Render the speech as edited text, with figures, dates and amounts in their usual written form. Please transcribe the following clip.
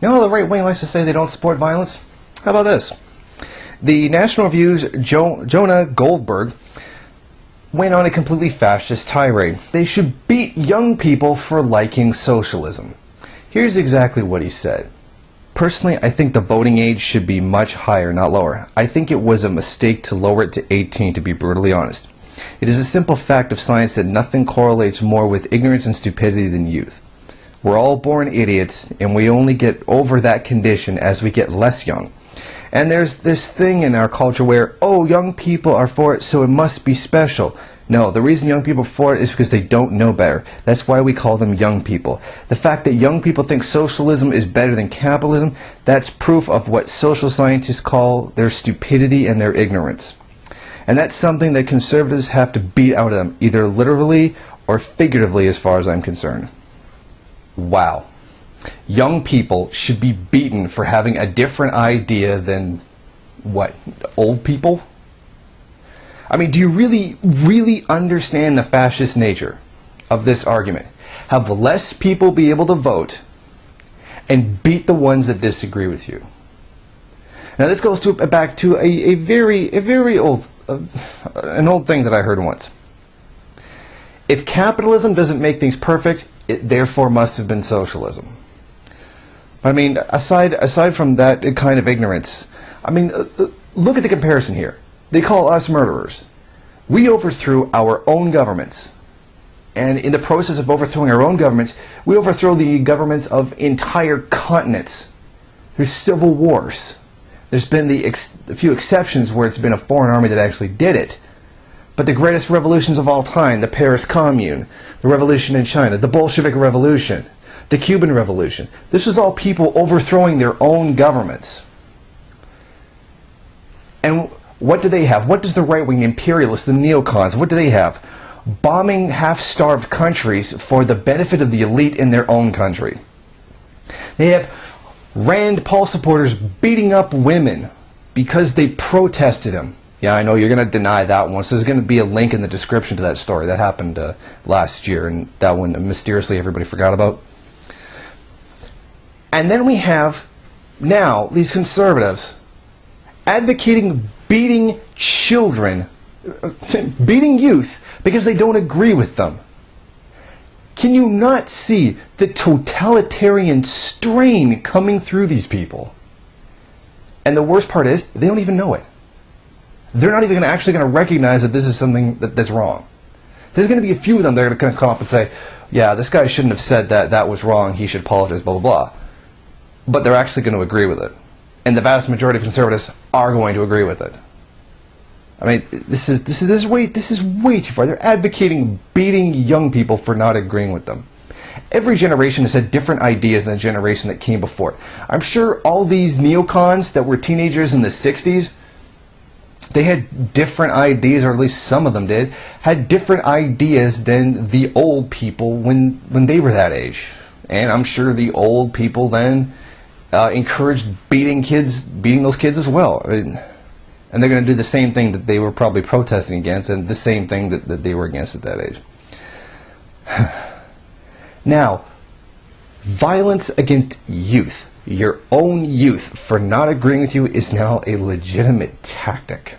You know how the right wing likes to say they don't support violence? How about this? The National Review's Jonah Goldberg went on a completely fascist tirade. They should beat young people for liking socialism. Here's exactly what he said. Personally, I think the voting age should be much higher, not lower. I think it was a mistake to lower it to 18, to be brutally honest. It is a simple fact of science that nothing correlates more with ignorance and stupidity than youth. We're all born idiots, and we only get over that condition as we get less young. And there's this thing in our culture where, oh, young people are for it, so it must be special. No, the reason young people are for it is because they don't know better. That's why we call them young people. The fact that young people think socialism is better than capitalism, that's proof of what social scientists call their stupidity and their ignorance. And that's something that conservatives have to beat out of them, either literally or figuratively as far as I'm concerned. Wow. Young people should be beaten for having a different idea than, what, old people? I mean, do you really understand the fascist nature of this argument? Have less people be able to vote and beat the ones that disagree with you. Now this goes back to a very old, an old thing that I heard once. If capitalism doesn't make things perfect, it therefore must have been socialism. I mean, aside from that kind of ignorance, I mean, look at the comparison here. They call us murderers. We overthrew our own governments. And in the process of overthrowing our own governments, we overthrow the governments of entire continents. There's civil wars. There's been a few exceptions where it's been a foreign army that actually did it. But the greatest revolutions of all time, the Paris Commune, the revolution in China, the Bolshevik Revolution, the Cuban Revolution, this was all people overthrowing their own governments. And what do they have? What does the right-wing imperialists, the neocons, what do they have? Bombing half-starved countries for the benefit of the elite in their own country. They have Rand Paul supporters beating up women because they protested him. Yeah, I know you're going to deny that one, so there's going to be a link in the description to that story. That happened last year, and that one mysteriously everybody forgot about. And then we have now these conservatives advocating beating children, beating youth because they don't agree with them. Can you not see the totalitarian strain coming through these people? And the worst part is, they don't even know it. They're not even actually going to recognize that this is something that's wrong. There's going to be a few of them that are going to come up and say, yeah, this guy shouldn't have said that, that was wrong, he should apologize, blah, blah, blah. But they're actually going to agree with it. And the vast majority of conservatives are going to agree with it. I mean, this is way too far. They're advocating beating young people for not agreeing with them. Every generation has had different ideas than the generation that came before it. I'm sure all these neocons that were teenagers in the 60s, they had different ideas, or at least some of them did, had different ideas than the old people when they were that age. And I'm sure the old people then encouraged beating those kids as well. I mean, and they're going to do the same thing that they were probably protesting against, and the same thing that they were against at that age. Now, violence against youth, your own youth, for not agreeing with you is now a legitimate tactic.